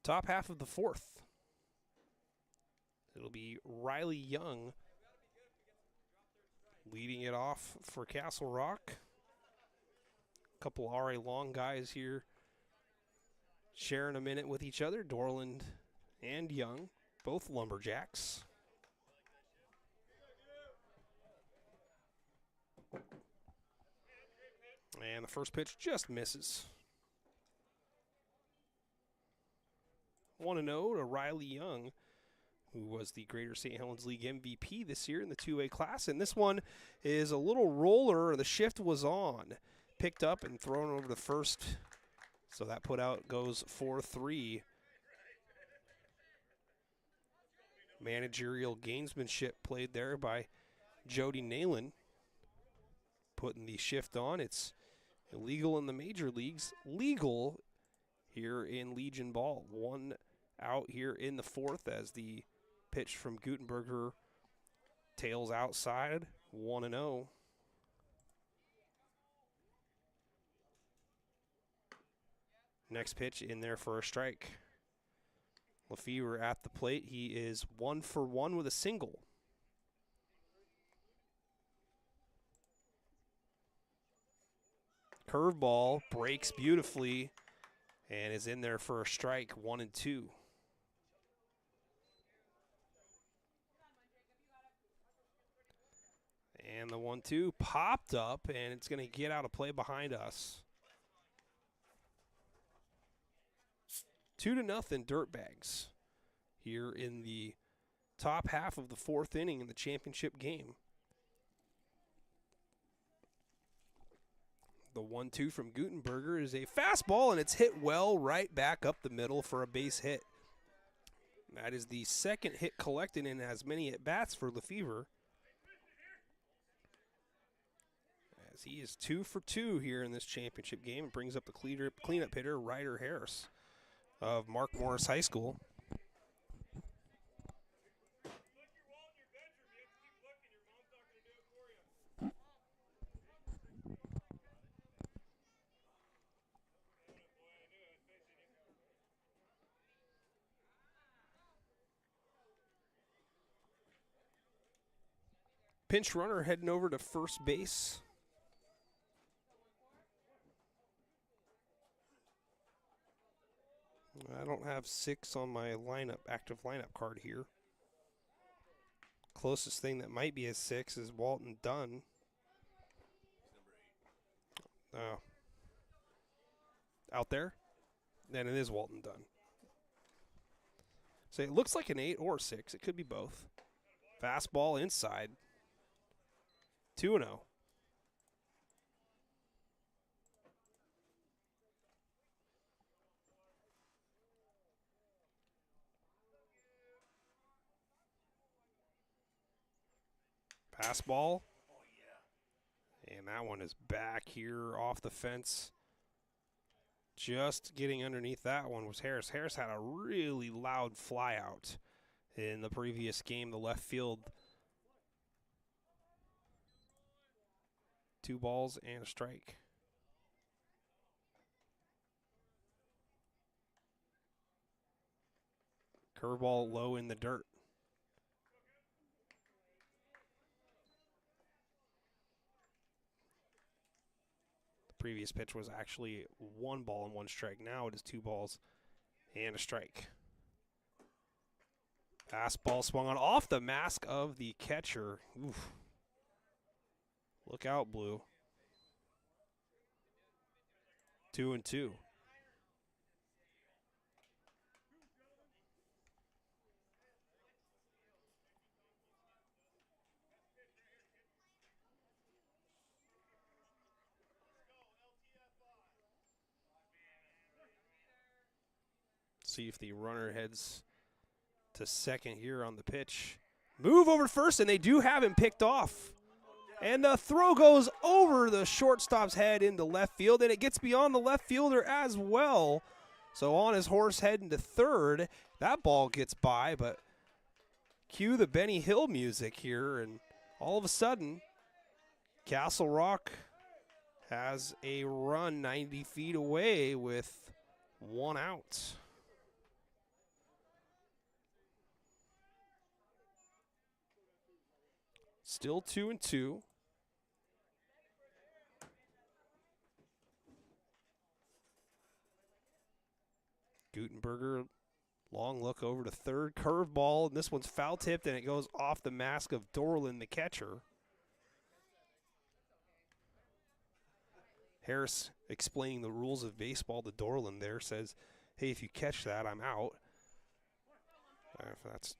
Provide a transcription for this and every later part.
Top half of the fourth. It'll be Riley Young leading it off for Castle Rock. A couple RA Long guys here sharing a minute with each other. Dorland and Young, both Lumberjacks. And the first pitch just misses. 1-0 to Riley Young, who was the Greater St. Helens League MVP this year in the 2A class. And this one is a little roller. The shift was on. Picked up and thrown over to first. So that put out goes 4-3. Managerial gamesmanship played there by Jody Nalen. Putting the shift on. It's illegal in the major leagues. Legal here in Legion Ball. 1 out here in the fourth as the pitch from Gutenberger tails outside. 1-0. Next pitch in there for a strike. Lefevre at the plate. He is 1 for 1 with a single. Curveball breaks beautifully and is in there for a strike. 1-2. And the 1-2 popped up, and it's going to get out of play behind us. 2-0 Dirtbags here in the top half of the fourth inning in the championship game. The 1-2 from Gutenberger is a fastball, and it's hit well right back up the middle for a base hit. That is the second hit collected in as many at-bats for Lefevre, as he is 2 for 2 here in this championship game and brings up the cleanup hitter, Ryder Harris of Mark Morris High School. Pinch runner heading over to first base. I don't have 6 on my active lineup card here. Closest thing that might be a 6 is Walton Dunn. Oh. Out there? Then it is Walton Dunn. So it looks like an 8 or 6. It could be both. Fastball inside. 2-0. Fastball. And that one is back here off the fence. Just getting underneath that one was Harris. Harris had a really loud fly out in the previous game, the left field. 2 balls and a strike. Curveball low in the dirt. The previous pitch was actually 1 ball and 1 strike. Now it is 2 balls and a strike. Fastball swung on off the mask of the catcher. Oof. Look out, Blue. 2-2. See if the runner heads to second here on the pitch. Move over first, and they do have him picked off. And the throw goes over the shortstop's head into left field, and it gets beyond the left fielder as well. So on his horse heading to third, that ball gets by, but cue the Benny Hill music here, and all of a sudden, Castle Rock has a run 90 feet away with 1 out. Still 2-2. Gutenberger, long look over to third, curveball, and this one's foul tipped, and it goes off the mask of Dorland, the catcher. Harris explaining the rules of baseball to Dorland there, says, hey, if you catch that, I'm out. That's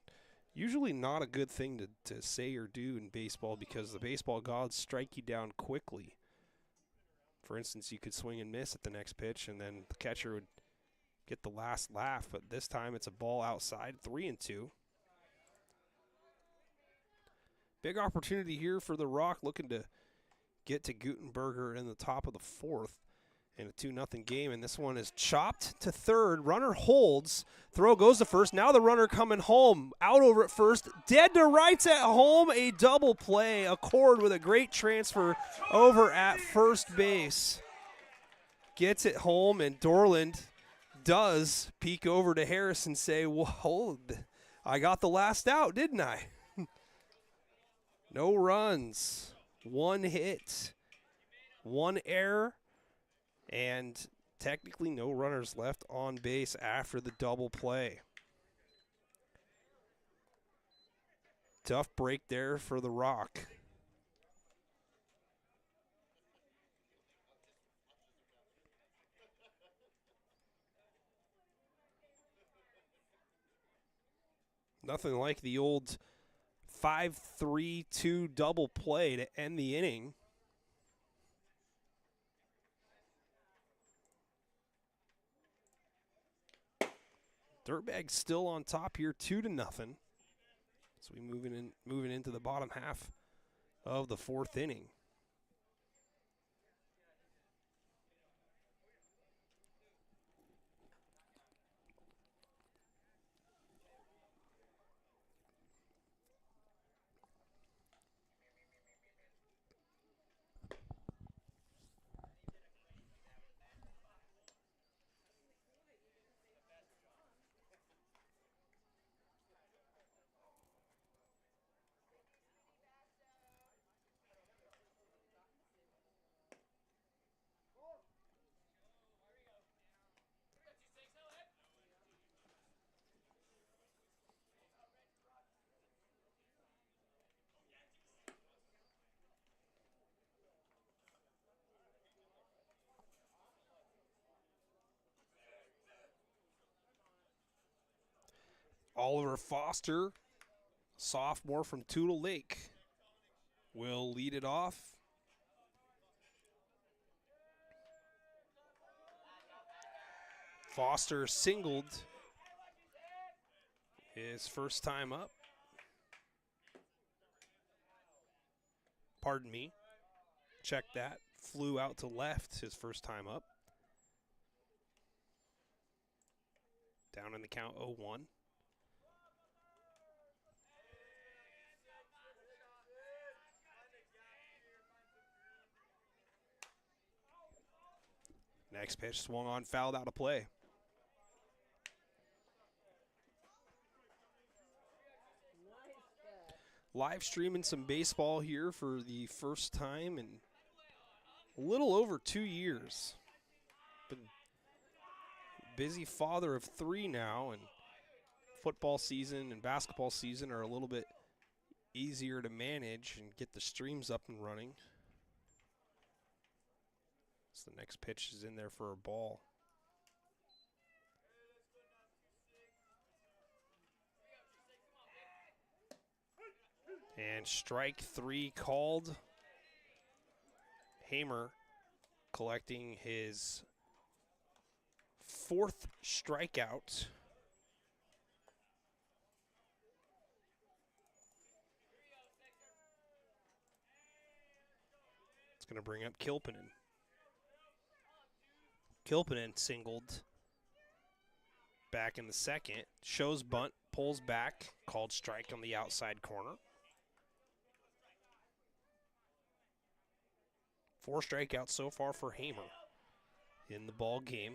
usually not a good thing to say or do in baseball because the baseball gods strike you down quickly. For instance, you could swing and miss at the next pitch, and then the catcher would get the last laugh, but this time it's a ball outside, 3-2. Big opportunity here for the Rock, looking to get to Gutenberger in the top of the fourth in a 2-0 game, and this one is chopped to third. Runner holds. Throw goes to first. Now the runner coming home. Out over at first. Dead to rights at home. A double play. Accord with a great transfer over at first base. Gets it home, and Dorland does peek over to Harris and say, whoa, I got the last out, didn't I? No runs, 1 hit, 1 error, and technically no runners left on base after the double play. Tough break there for the Rock. Nothing like the old 5-3-2 double play to end the inning. Dirtbags still on top here, 2-0. So we moving into the bottom half of the fourth inning. Oliver Foster, sophomore from Tootle Lake, will lead it off. Foster singled his first time up. Pardon me. Check that. Flew out to left his first time up. Down in the count 0-1. Next pitch swung on, fouled out of play. Live streaming some baseball here for the first time in a little over 2 years. Been busy father of 3 now, and football season and basketball season are a little bit easier to manage and get the streams up and running. So the next pitch is in there for a ball. And strike 3 called. Hamer collecting his 4th strikeout. It's going to bring up Kilpinen. Kilpinen singled back in the second. Shows bunt, pulls back, called strike on the outside corner. 4 strikeouts so far for Hamer in the ball game.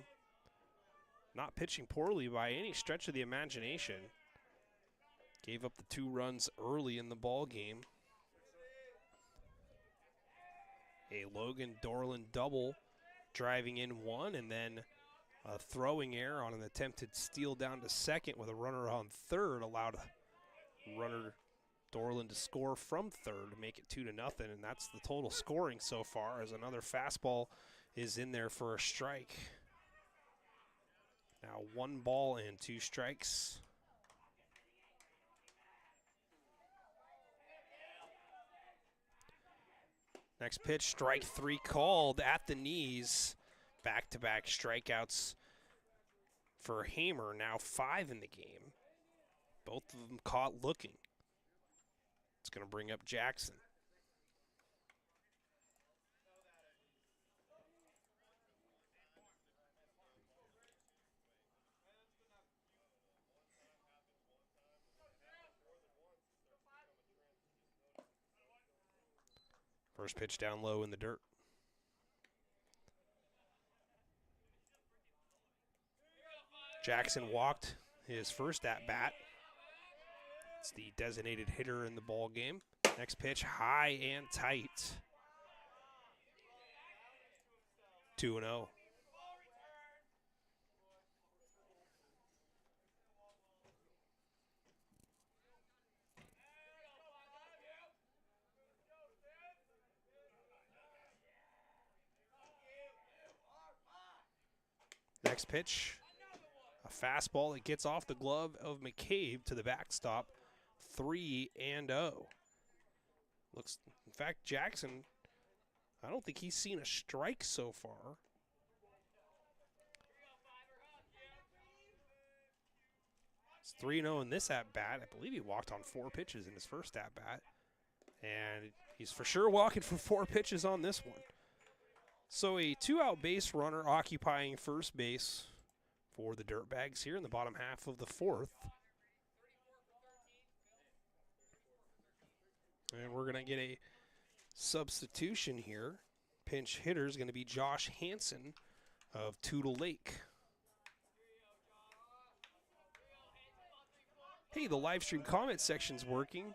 Not pitching poorly by any stretch of the imagination. Gave up the 2 runs early in the ball game. A Logan Dorland double, driving in one, and then a throwing error on an attempted steal down to second with a runner on third allowed runner Dorland to score from third to make it 2-0, and that's the total scoring so far as another fastball is in there for a strike. Now 1 ball and 2 strikes. Next pitch, strike 3 called at the knees. Back-to-back strikeouts for Hamer, now 5 in the game. Both of them caught looking. It's going to bring up Jackson. First pitch down low in the dirt. Jackson walked his first at-bat. It's the designated hitter in the ball game. Next pitch, high and tight. 2-0. Next pitch, a fastball that gets off the glove of McCabe to the backstop. 3-0. Looks, in fact, Jackson, I don't think he's seen a strike so far. It's 3-0 in this at-bat. I believe he walked on 4 pitches in his first at-bat. And he's for sure walking for 4 pitches on this one. So a 2-out base runner occupying first base for the Dirtbags here in the bottom half of the 4th. And we're going to get a substitution here. Pinch hitter is going to be Josh Hansen of Tootle Lake. Hey, the live stream comment section's working.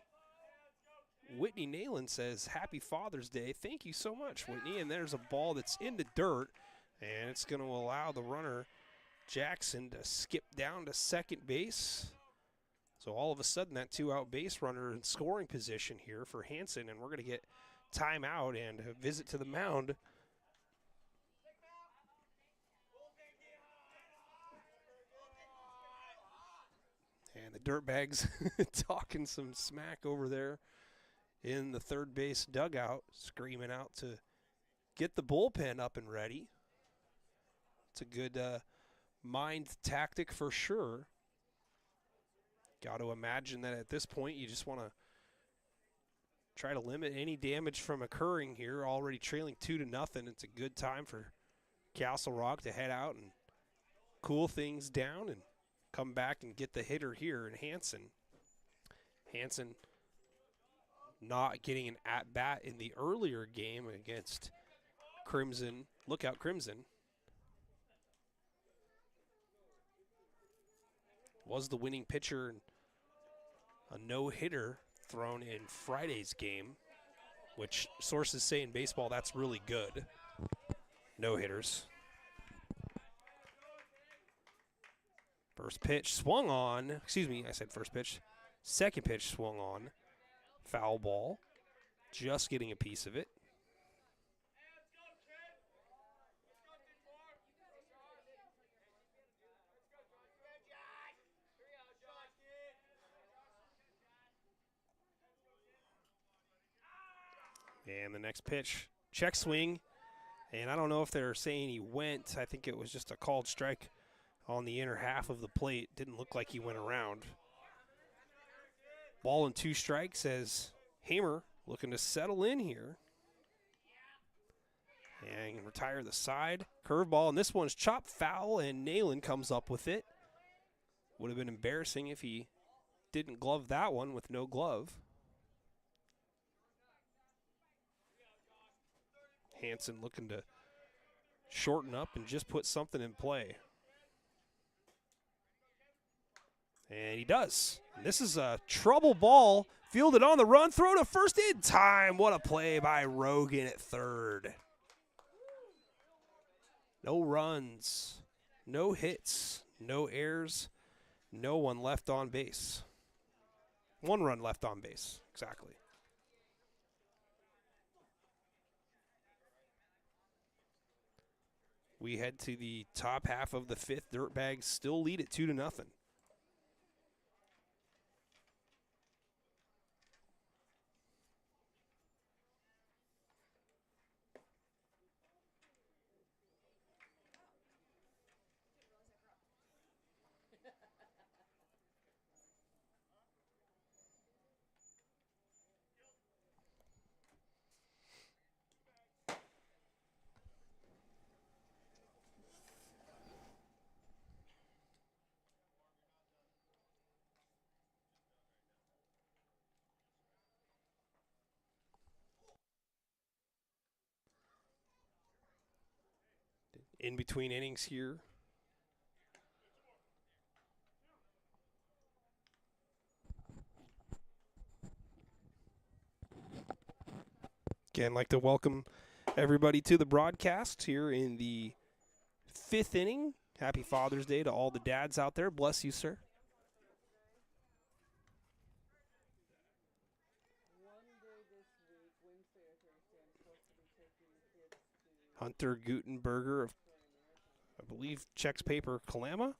Whitney Nayland says, happy Father's Day. Thank you so much, Whitney. And there's a ball that's in the dirt, and it's going to allow the runner, Jackson, to skip down to second base. So all of a sudden, that 2-out base runner in scoring position here for Hansen, and we're going to get timeout and a visit to the mound. And the Dirtbags talking some smack over there in the third base dugout, screaming out to get the bullpen up and ready. It's a good mind tactic for sure. Got to imagine that at this point you just want to try to limit any damage from occurring here. Already trailing 2-0. It's a good time for Castle Rock to head out and cool things down and come back and get the hitter here in Hansen. Hansen not getting an at-bat in the earlier game against Crimson. Lookout Crimson. Was the winning pitcher, a no-hitter thrown in Friday's game, which sources say in baseball that's really good. No-hitters. First pitch swung on. Excuse me, I said first pitch. Second pitch swung on. Foul ball. Just getting a piece of it. And the next pitch, check swing. And I don't know if they're saying he went. I think it was just a called strike on the inner half of the plate. Didn't look like he went around. Ball and 2 strikes as Hamer looking to settle in here. And retire the side. Curveball, and this one's chopped foul, and Nayland comes up with it. Would have been embarrassing if he didn't glove that one with no glove. Hansen looking to shorten up and just put something in play. And he does. And this is a trouble ball. Fielded on the run. Throw to first in time. What a play by Rogan at third. No runs. No hits. No errors. No one left on base. 1 run left on base. Exactly. We head to the top half of the 5th. Dirtbags still lead it 2-0. In between innings here. Again, I'd like to welcome everybody to the broadcast here in the 5th inning. Happy Father's Day to all the dads out there. Bless you, sir. Hunter Gutenberger of, I believe, checks paper Kalama.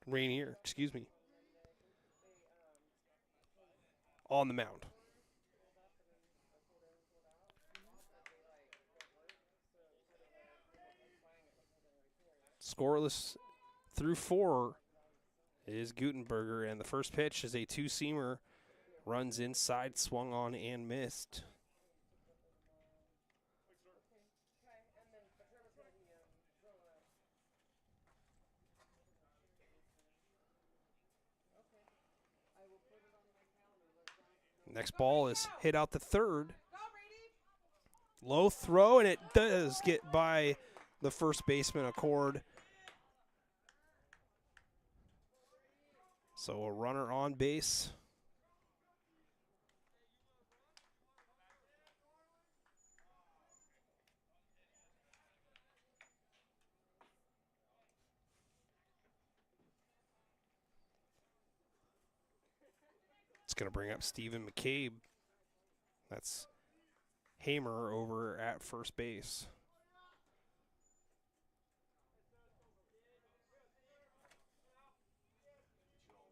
Rainier, excuse me. On the mound. Scoreless through 4 is Gutenberger, and the first pitch is a 2-seamer. Runs inside, swung on, and missed. Next ball is hit out to third. Low throw, and it does get by the first baseman, Accord. So a runner on base. It's going to bring up Stephen McCabe. That's Hamer over at first base.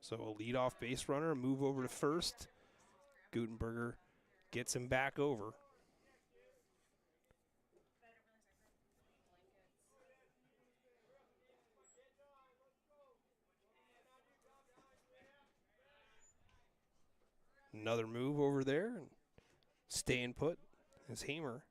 So a leadoff base runner, move over to first. Gutenberger gets him back over. Another move over there. And staying put is Hamer.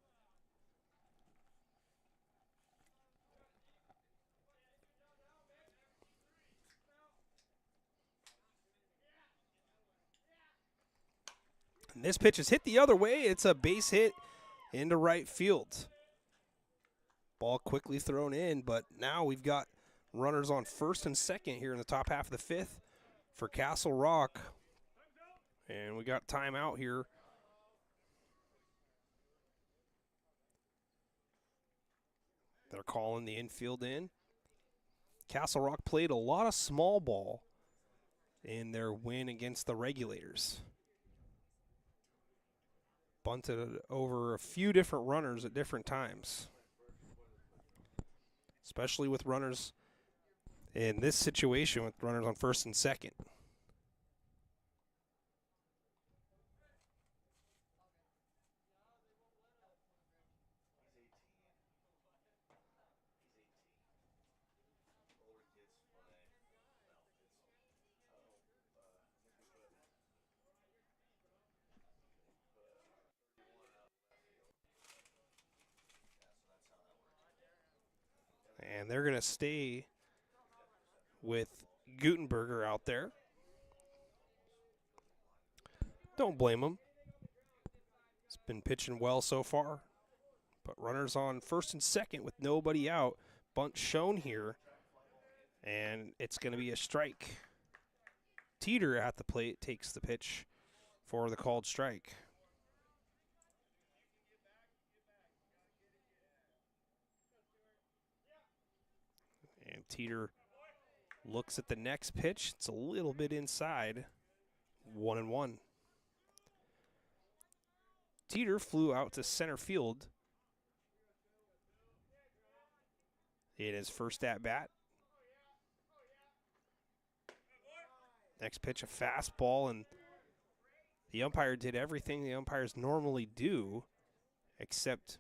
And this pitch is hit the other way. It's a base hit into right field. Ball quickly thrown in, but now we've got runners on first and second here in the top half of the 5th for Castle Rock. And we got timeout here. They're calling the infield in. Castle Rock played a lot of small ball in their win against the Regulators. Bunted over a few different runners at different times, especially with runners in this situation with runners on first and second. And they're going to stay with Gutenberger out there. Don't blame him. It's been pitching well so far. But runners on first and second with nobody out. Bunt shown here. And it's going to be a strike. Teeter at the plate takes the pitch for the called strike. And Teeter looks at the next pitch. It's a little bit inside. 1-1. Teeter flew out to center field in his first at bat. Next pitch, a fastball, and the umpire did everything the umpires normally do except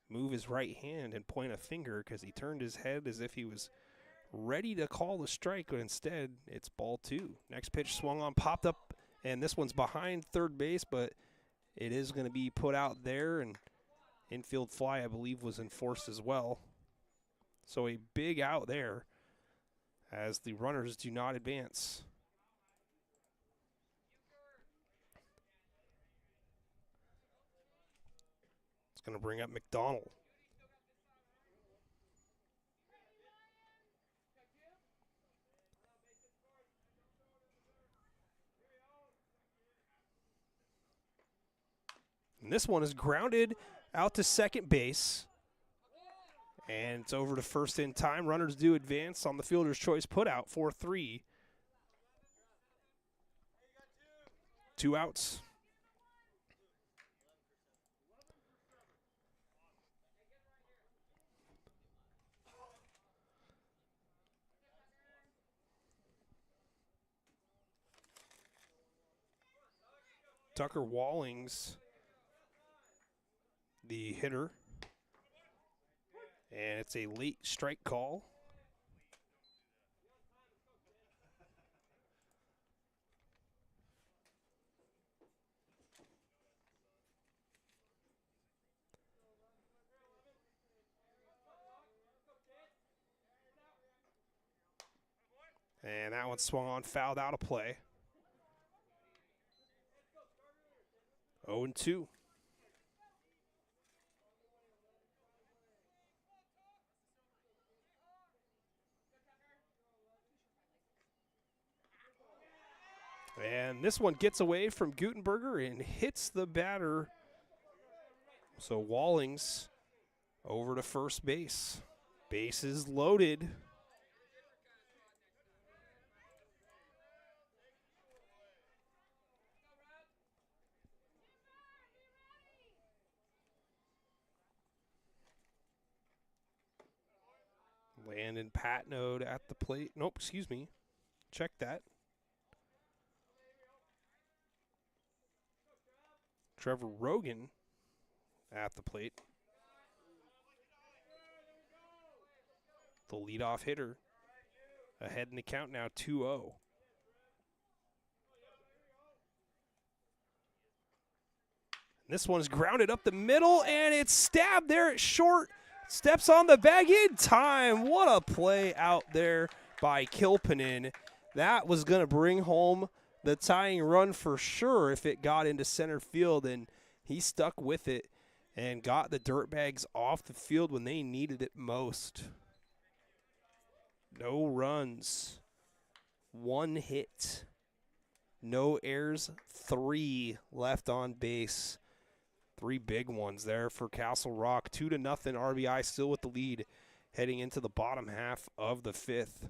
move his right hand and point a finger because he turned his head as if he was ready to call the strike, but instead it's ball 2. Next pitch swung on, popped up, and this one's behind third base, but it is going to be put out there, and infield fly, I believe, was enforced as well. So a big out there as the runners do not advance. It's going to bring up McDonald. And this one is grounded out to second base. And it's over to first in time. Runners do advance on the fielder's choice put out 4-3. 2 outs. Tucker Wallings, the hitter. And it's a late strike call. And that one swung on, fouled out of play. 0-2. And this one gets away from Gutenberger and hits the batter. So Wallings over to first base. Bases loaded. Landon Patnode at the plate. Nope, excuse me. Check that. Trevor Rogan at the plate. The leadoff hitter. Ahead in the count now, 2-0. This one's grounded up the middle, and it's stabbed there at short. Steps on the bag in time. What a play out there by Kilpanen. That was going to bring home the tying run for sure if it got into center field, and he stuck with it and got the Dirtbags off the field when they needed it most. No runs, 1 hit, no errors, 3 left on base. 3 big ones there for Castle Rock. 2-0 RBI, still with the lead heading into the bottom half of the 5th.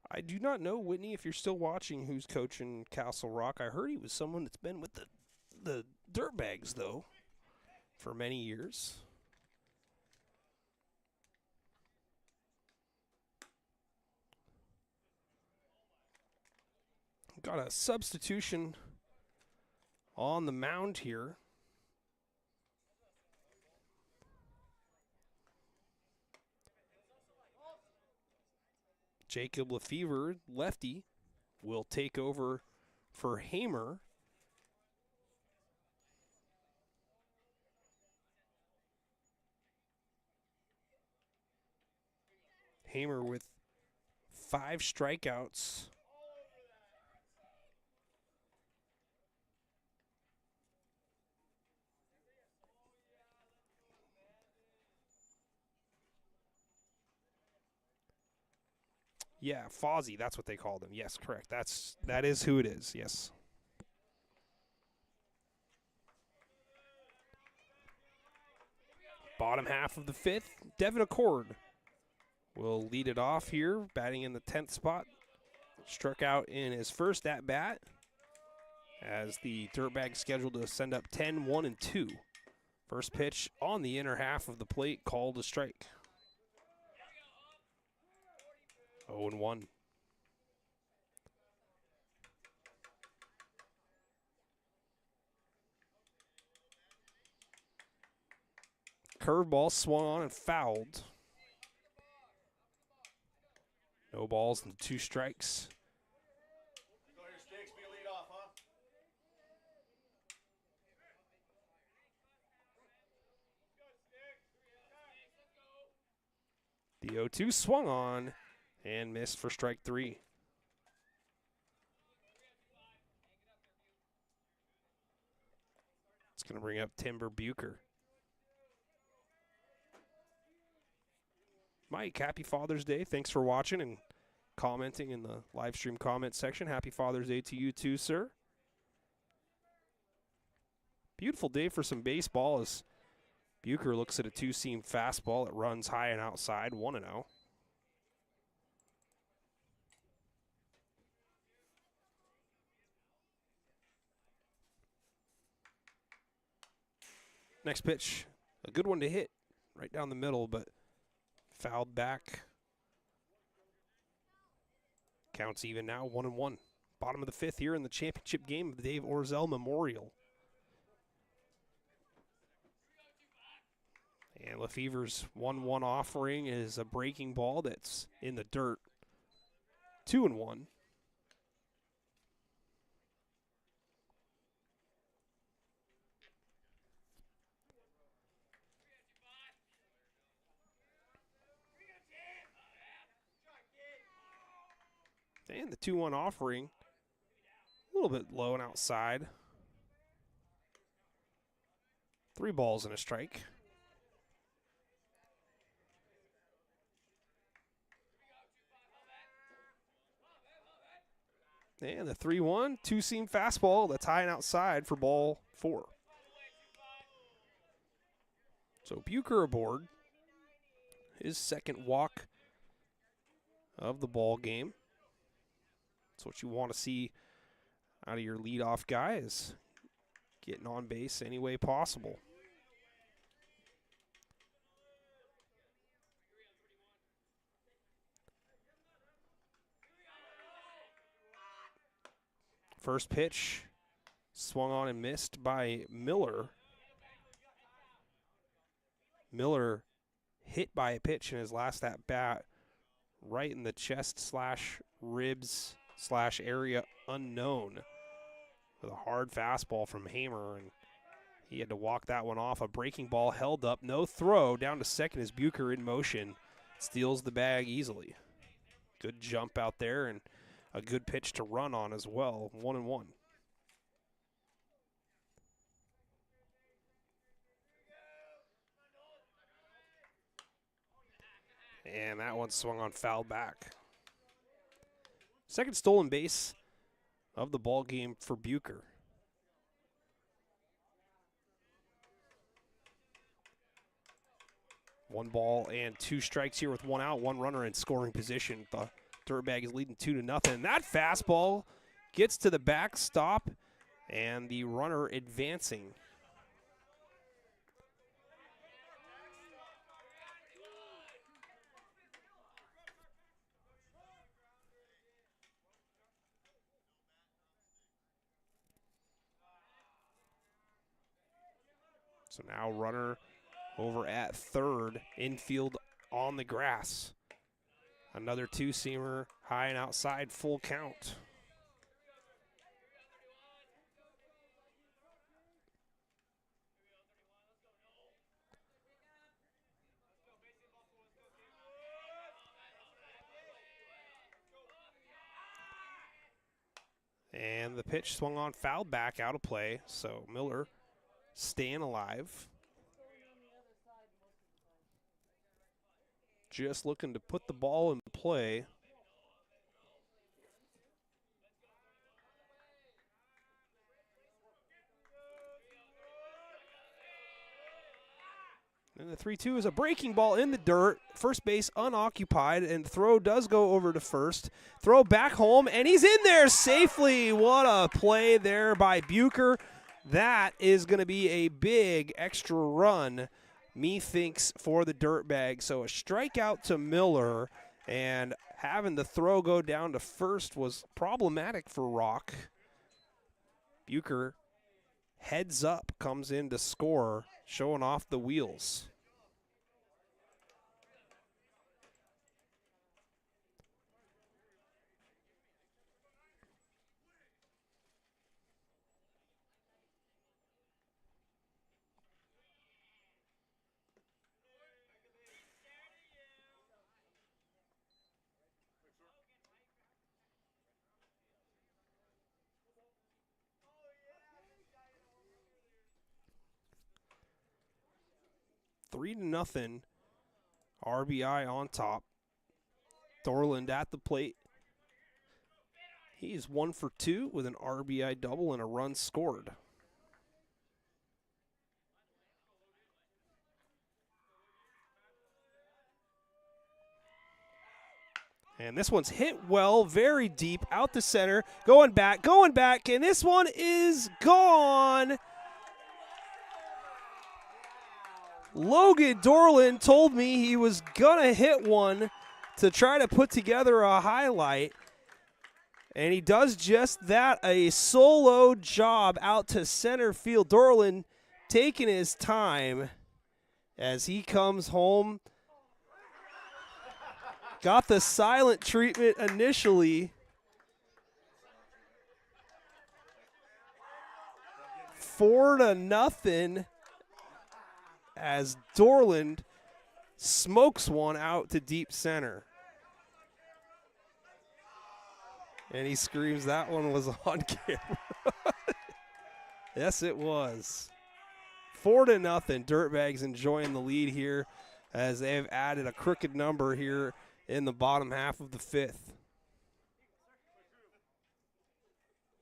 I do not know, Whitney, if you're still watching, who's coaching Castle Rock. I heard he was someone that's been with the Dirtbags, though, for many years. Got a substitution on the mound here. Jacob Lefevre, lefty, will take over for Hamer. Hamer with 5 strikeouts. Yeah, Fozzie, that's what they called him. Yes, correct. That is who it is, yes. Bottom half of the 5th, Devin Accord will lead it off here, batting in the 10th spot. Struck out in his first at-bat as the Dirtbags scheduled to send up 10, 1, and 2. First pitch on the inner half of the plate, called a strike. 0-1. Curveball swung on and fouled. No balls and 2 strikes. The 0-2 swung on and missed for strike 3. It's going to bring up Timber Bucher. Mike, happy Father's Day. Thanks for watching and commenting in the live stream comment section. Happy Father's Day to you too, sir. Beautiful day for some baseball as Bucher looks at a 2-seam fastball that runs high and outside, 1-0. Next pitch, a good one to hit right down the middle, but fouled back. Counts even now, 1-1. Bottom of the 5th here in the championship game of the Dave Orzel Memorial. And Lefevre's 1-1 offering is a breaking ball that's in the dirt. 2-1. And the 2-1 offering, a little bit low and outside. 3 balls and a strike. And the 3-1, 2-seam fastball that's high and outside for ball 4. So Bucher aboard. His second walk of the ball game. That's what you want to see out of your leadoff guy, is getting on base any way possible. First pitch swung on and missed by Miller. Miller hit by a pitch in his last at-bat right in the chest slash ribs slash area unknown with a hard fastball from Hamer, and he had to walk that one off. A breaking ball held up, no throw, down to second as Bucher in motion steals the bag easily. Good jump out there and a good pitch to run on as well. 1-1. And that one swung on, foul back. Second stolen base of the ball game for Bucher. One ball and 2 strikes here with 1 out, 1 runner in scoring position. The Dirtbag is leading 2-0. That fastball gets to the backstop and the runner advancing. So now runner over at third, infield on the grass. Another two-seamer, high and outside, full count. And the pitch swung on, foul back, out of play. So Miller staying alive. Just looking to put the ball in play. And the 3-2 is a breaking ball in the dirt. First base unoccupied, and throw does go over to first. Throw back home, and he's in there safely. What a play there by Bucher. That is going to be a big extra run, methinks, for the Dirtbags. So a strikeout to Miller, and having the throw go down to first was problematic for Rock. Bucher heads up, comes in to score, showing off the wheels. Three to nothing. RBI on top. Thorland at the plate. He is 1 for 2 with an RBI double and a run scored. And this one's hit well, very deep, out the center, going back, and this one is gone. Logan Dorland told me he was going to hit one to try to put together a highlight, and he does just that, a solo job out to center field. Dorland taking his time as he comes home. Got the silent treatment initially. 4-0 as Dorland smokes one out to deep center. And he screams that one was on camera. Yes, it was. 4-0. Dirtbags enjoying the lead here as they have added a crooked number here in the bottom half of the fifth.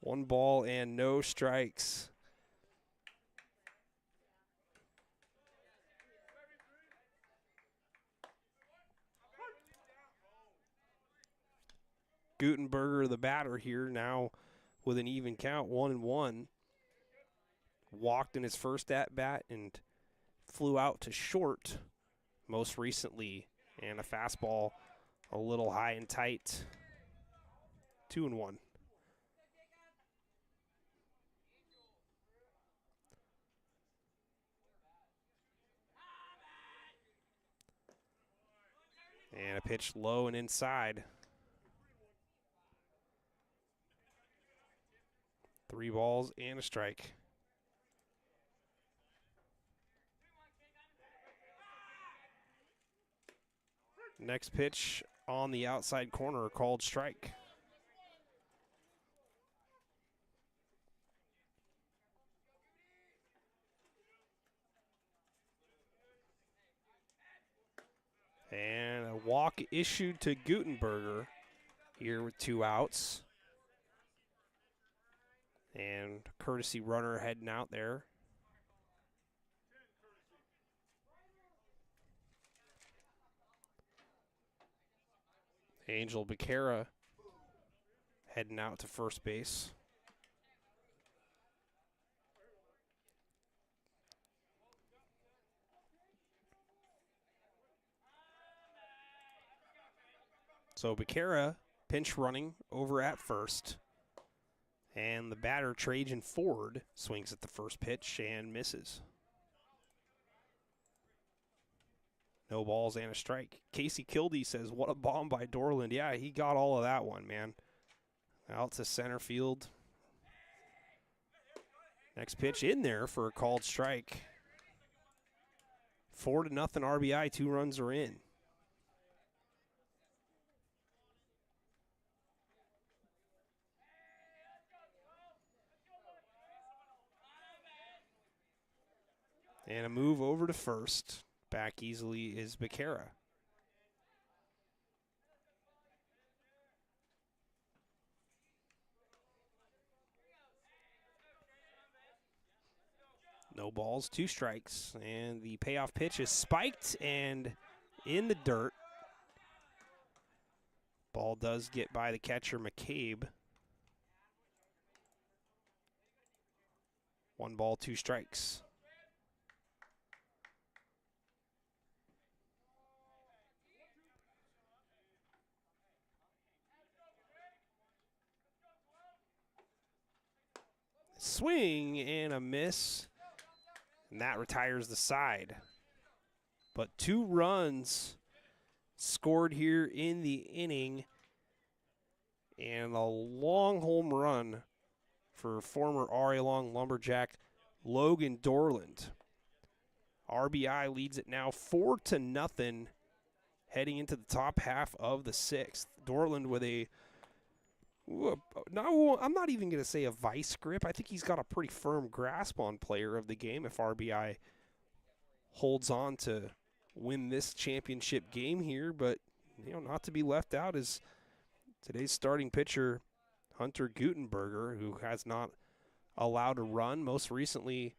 1 ball and no strikes. Gutenberger, the batter here, now with an even count, 1-1. Walked in his first at-bat and flew out to short most recently. And a fastball a little high and tight. 2-1. And a pitch low and inside. 3 balls and a strike. Next pitch on the outside corner, called strike. And a walk issued to Gutenberger here with 2 outs. And courtesy runner heading out there. Angel Becerra heading out to first base. So Becerra pinch running over at first. And the batter, Trajan Ford, swings at the first pitch and misses. No balls and a strike. Casey Kildee says, what a bomb by Dorland. Yeah, he got all of that one, man. Out to center field. Next pitch in there for a called strike. 4-0 RBI, 2 runs are in. And a move over to first. Back easily is Becerra. No balls, 2 strikes. And the payoff pitch is spiked and in the dirt. Ball does get by the catcher, McCabe. 1 ball, 2 strikes. Swing and a miss. And that retires the side. But 2 runs scored here in the inning. And a long home run for former RA Long Lumberjack Logan Dorland. RBI leads it now 4-0 heading into the top half of the 6th. Dorland with a, no, I'm not even going to say a vice grip. I think he's got a pretty firm grasp on player of the game if RBI holds on to win this championship game here. But, not to be left out is today's starting pitcher, Hunter Gutenberger, who has not allowed a run. Most recently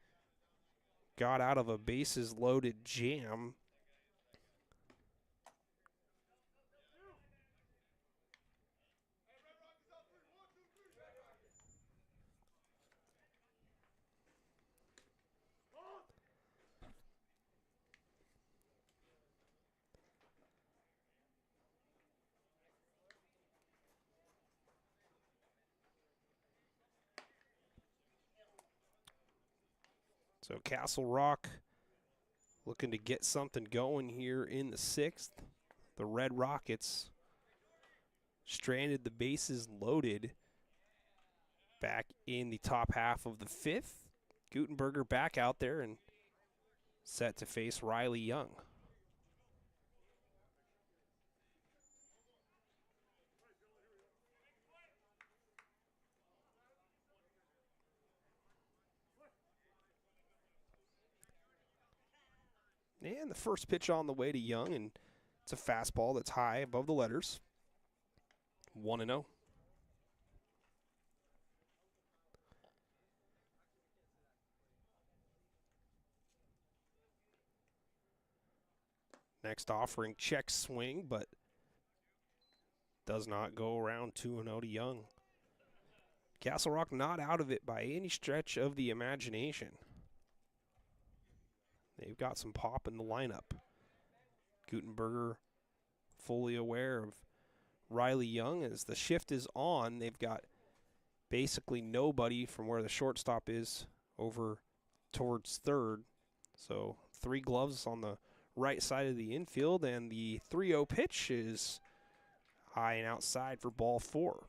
got out of a bases-loaded jam. So Castle Rock looking to get something going here in the 6th. The Red Rockets stranded the bases loaded back in the top half of the 5th. Gutenberger back out there and set to face Riley Young. And the first pitch on the way to Young, and it's a fastball that's high above the letters. 1-0. Next offering, check swing, but does not go around. 2-0 to Young. Castle Rock not out of it by any stretch of the imagination. They've got some pop in the lineup. Gutenberger fully aware of Riley Young as the shift is on. They've got basically nobody from where the shortstop is over towards third. So 3 gloves on the right side of the infield, and the 3-0 pitch is high and outside for ball 4.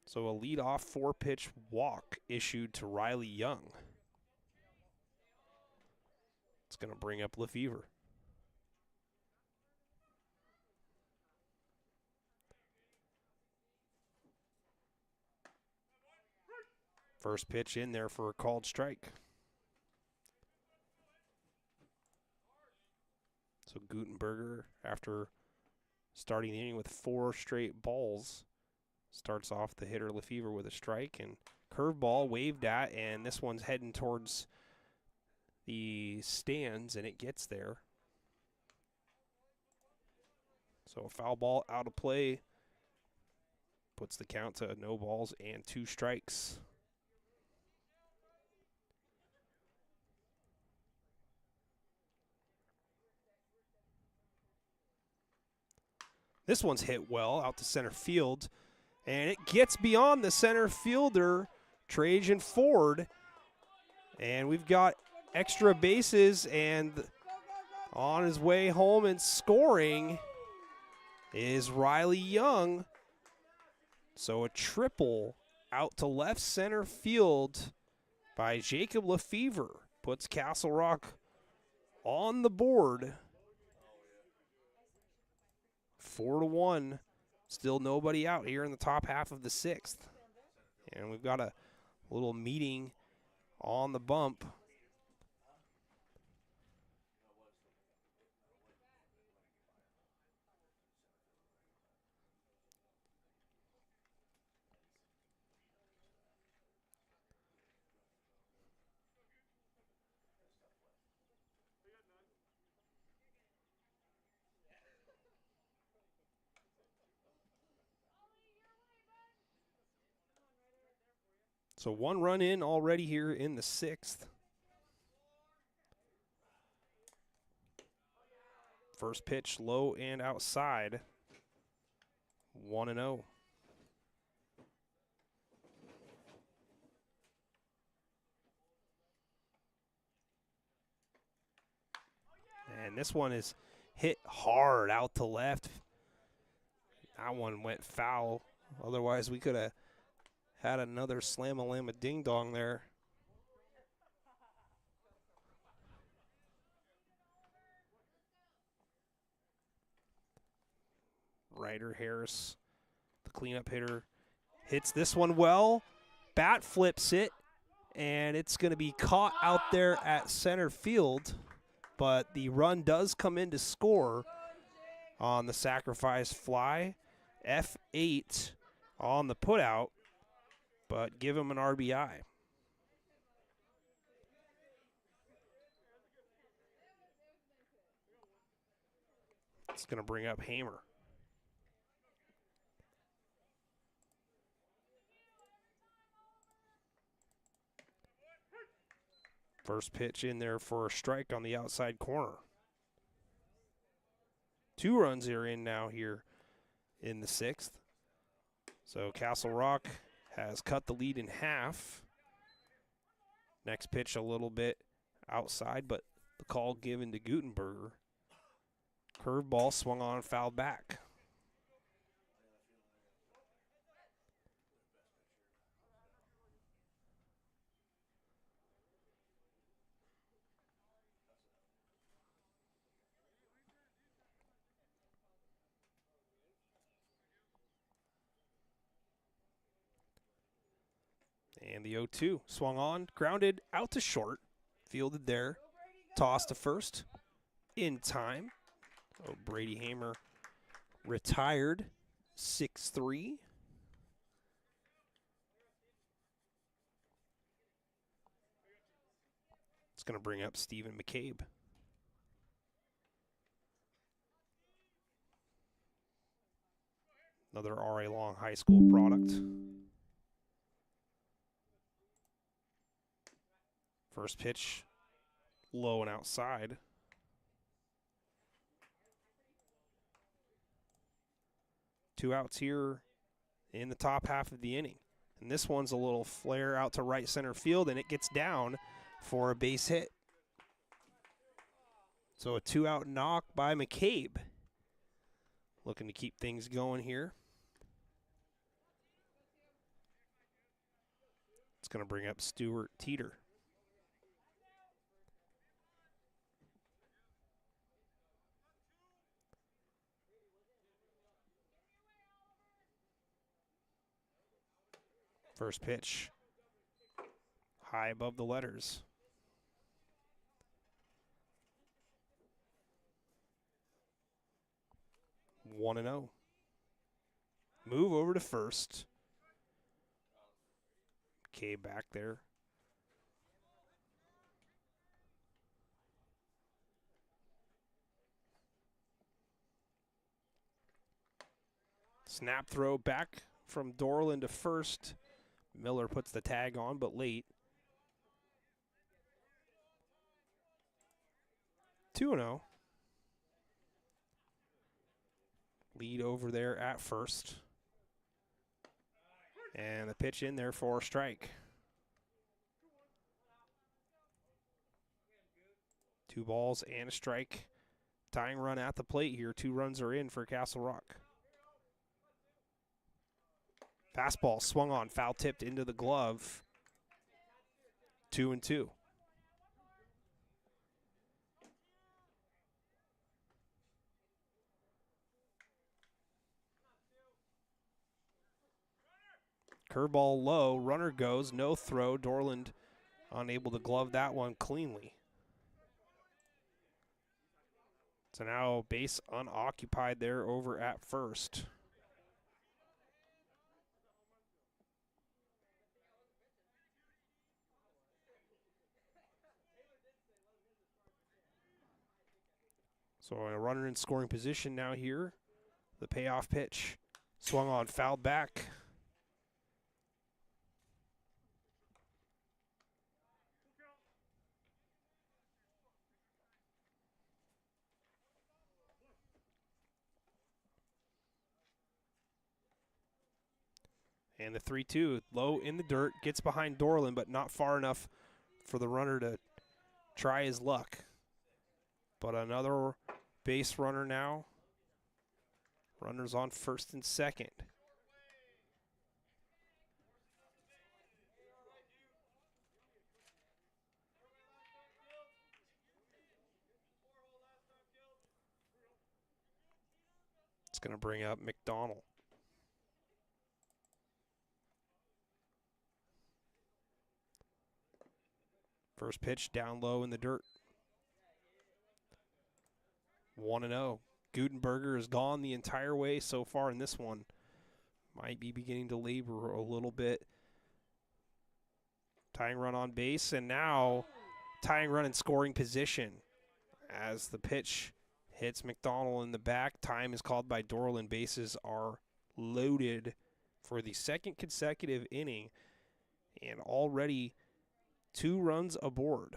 So a leadoff 4-pitch walk issued to Riley Young. It's going to bring up Lefevre. First pitch in there for a called strike. So Gutenberger, after starting the inning with 4 straight balls, starts off the hitter Lefevre with a strike, and curveball waved at, and this one's heading towards the stands, and it gets there. So a foul ball out of play puts the count to no balls and 2 strikes. This one's hit well out to center field, and it gets beyond the center fielder, Trajan Ford, and we've got extra bases, and On his way home and scoring is Riley Young. So a triple out to left center field by Jacob Lefevre puts Castle Rock on the board. 4-1. Still nobody out here in the top half of the sixth. And we've got a little meeting on the bump. So 1 run in already here in the sixth. First pitch low and outside. 1-0. And this one is hit hard out to left. That one went foul. Otherwise, we could have had another slam-a-lam-a ding-dong there. Ryder Harris, the cleanup hitter, hits this one well. Bat flips it, and it's going to be caught out there at center field. But the run does come in to score on the sacrifice fly. F8 on the putout, but give him an RBI. It's going to bring up Hamer. First pitch in there for a strike on the outside corner. 2 runs are in now here in the sixth. So Castle Rock has cut the lead in half. Next pitch a little bit outside, but the call given to Gutenberger. Curveball swung on, fouled back. And the 0-2 swung on, grounded out to short, fielded there, tossed to first, in time. Oh, Brady Hamer retired, 6-3. It's going to bring up Stephen McCabe. Another R.A. Long High School product. First pitch, low and outside. Two outs here in the top half of the inning. And this one's a little flare out to right center field, and it gets down for a base hit. So a 2-out knock by McCabe. Looking to keep things going here. It's going to bring up Stuart Teeter. First pitch, high above the letters. One and 0. Move over to first. K back there. Snap throw back from Dorland to first. Miller puts the tag on, but late. 2-0. Lead over there at first. And the pitch in there for a strike. 2 balls and a strike Tying run at the plate here. 2 runs are in for Castle Rock. Fastball swung on, foul tipped into the glove. 2-2. Curveball low, runner goes, no throw. Dorland unable to glove that one cleanly. So now base unoccupied there over at first. So a runner in scoring position now here. The payoff pitch swung on, fouled back. And the 3-2, low in the dirt, gets behind Dorland, but not far enough for the runner to try his luck. But another base runner now. Runners on first and second. It's going to bring up McDonald. First pitch down low in the dirt. 1-0. Gutenberger is gone the entire way so far in this one. Might be beginning to labor a little bit. Tying run on base, and now tying run in scoring position. As the pitch hits McDonald in the back, time is called by Dorland. Bases are loaded for the second consecutive inning, and already 2 runs aboard.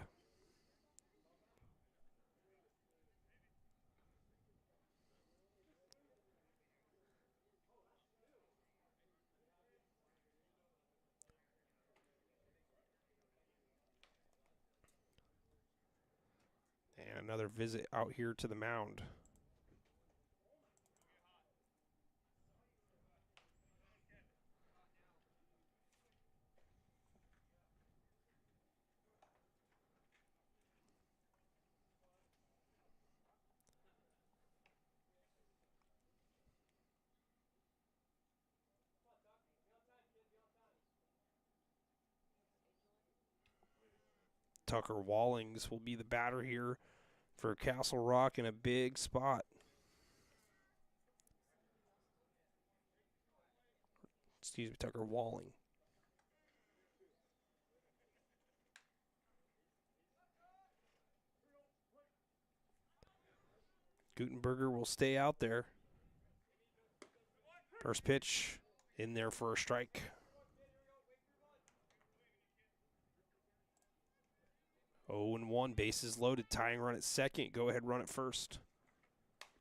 And another visit out here to the mound. Tucker Wallings will be the batter here for Castle Rock in a big spot. Excuse me, Tucker Walling. Gutenberger will stay out there. First pitch in there for a strike. 0-1, bases loaded, tying run at second, go ahead run at first.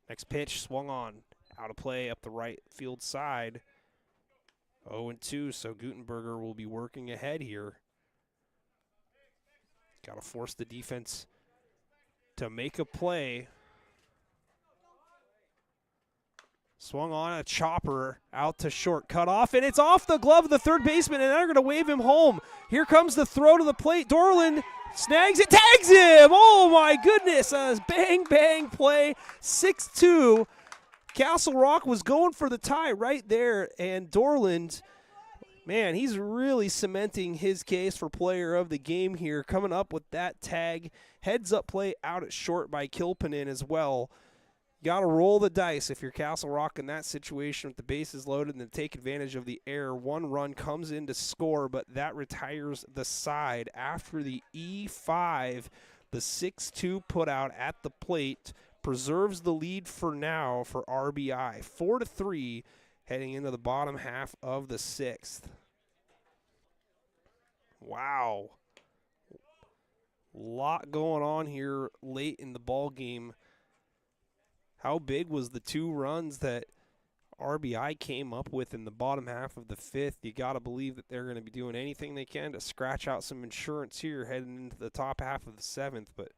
Next pitch swung on, out of play up the right field side. 0-2, so Gutenberger will be working ahead here. Got to force the defense to make a play. Swung on a chopper out to short, cut off, and it's off the glove of the third baseman, and they're going to wave him home. Here comes the throw to the plate. Dorland snags it, tags him. Oh, my goodness. A bang, bang play. 6-2. Castle Rock was going for the tie right there, and Dorland, man, he's really cementing his case for player of the game here, coming up with that tag. Heads up play out at short by Kilpanen as well. Got to roll the dice if you're Castle Rock in that situation with the bases loaded and take advantage of the error. 1 run comes in to score, but that retires the side after the E5. The 6-2 put out at the plate preserves the lead for now for RBI. 4-3 heading into the bottom half of the 6th. Wow. Lot going on here late in the ball game. How big was the 2 runs that RBI came up with in the bottom half of the 5th? You got to believe that they're going to be doing anything they can to scratch out some insurance here heading into the top half of the 7th. But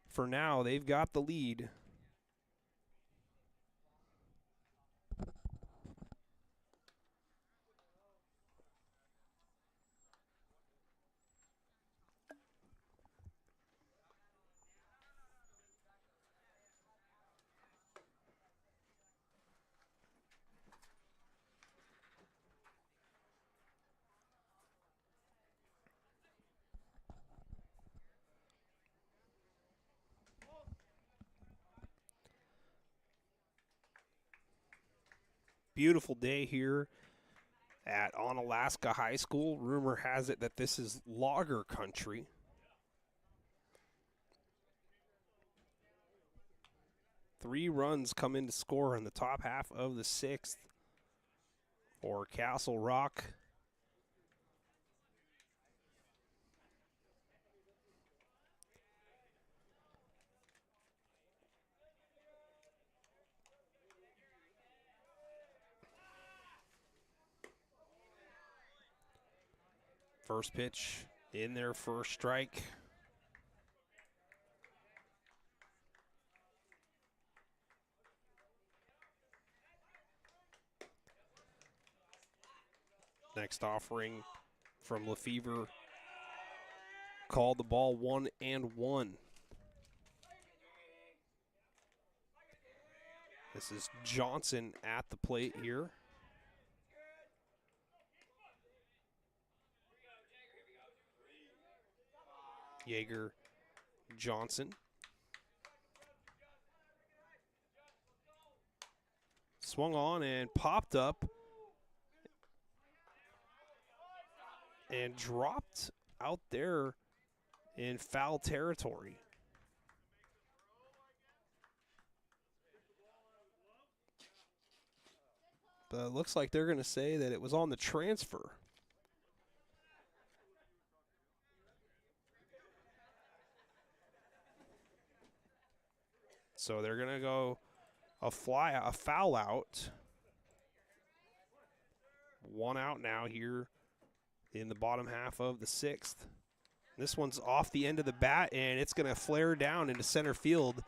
for now, they've got the lead. beautiful day here at Onalaska High School. Rumor has it that this is logger country. Three runs come in to score in the top half of the sixth for Castle Rock. First pitch in there for a strike. Next offering from Lefevre. Called the ball 1-1. This is Johnson at the plate here. Yeager, Johnson. Swung on and popped up and dropped out there in foul territory. But it looks like they're going to say that it was on the transfer. So they're going to go a foul out. One out now here in the bottom half of the sixth. This one's off the end of the bat, and it's going to flare down into center field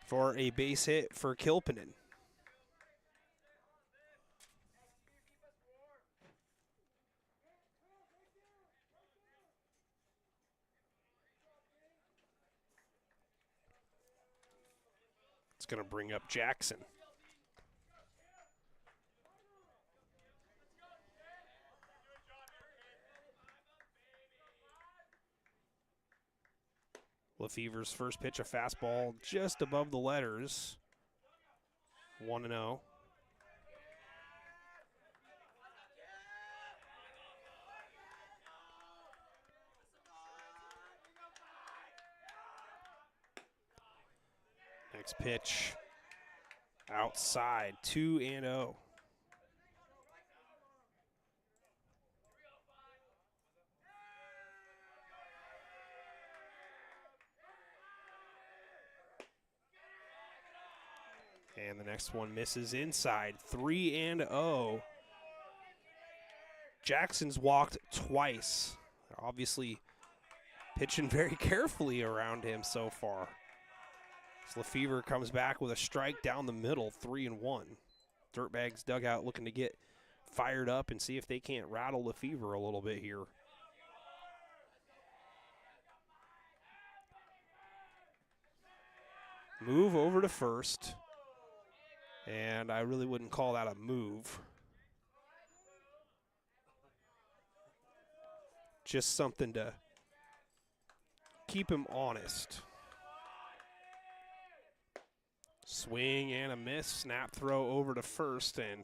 for a base hit for Kilpinen. It's going to bring up Jackson. Lefevre's first pitch, a fastball just above the letters. 1-0. Next pitch, outside, 2-0. And the next one misses inside, 3-0. Jackson's walked twice. They're obviously pitching very carefully around him so far. As Lefevre comes back with a strike down the middle, 3-1. Dirtbags dugout looking to get fired up and see if they can't rattle Lefevre a little bit here. Move over to first. And I really wouldn't call that a move. Just something to keep him honest. Swing and a miss. Snap throw over to first, and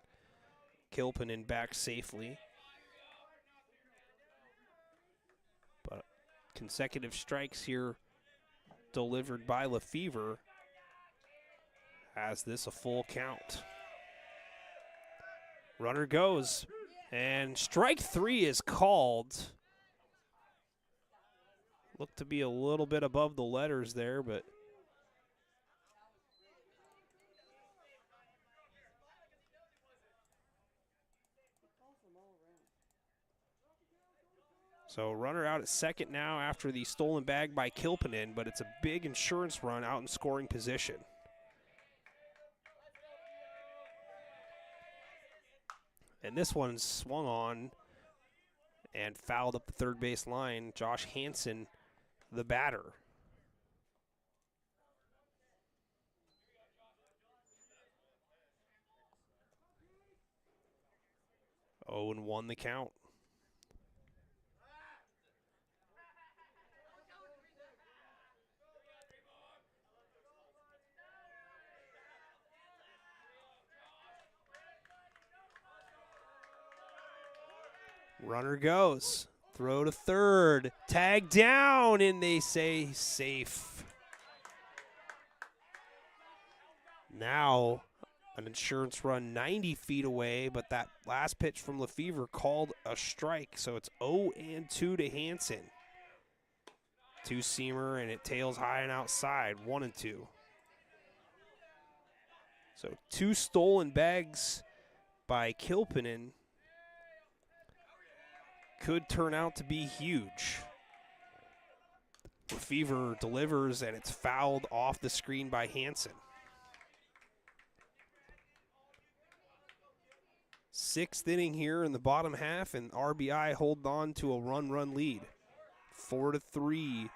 Kilpinen back safely. But consecutive strikes here delivered by Lefevre. Has this a full count. Runner goes, and strike three is called. Looked to be a little bit above the letters there, but so runner out at second now after the stolen bag by Kilpinen, but it's a big insurance run out in scoring position. And this one swung on and fouled up the third base line. Josh Hansen, the batter. 0-1 the count. Runner goes. Throw to third. Tag down, and they say safe. Now an insurance run 90 feet away, but that last pitch from Lefevre called a strike, so it's 0-2 to Hansen. Two-seamer, and it tails high and outside, 1-2. So 2 stolen bags by Kilpinen could turn out to be huge. Lefevre delivers, and it's fouled off the screen by Hansen. 6th inning here in the bottom half, and RBI hold on to a run lead. 4-3.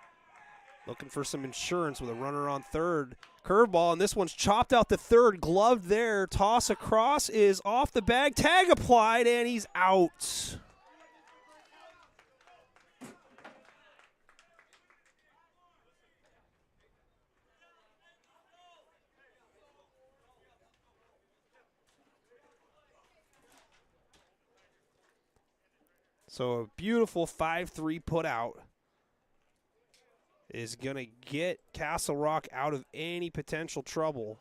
Looking for some insurance with a runner on third. Curveball, and this one's chopped out to third. Gloved there. Toss across is off the bag. Tag applied, and he's out. So a beautiful 5-3 put out is going to get Castle Rock out of any potential trouble.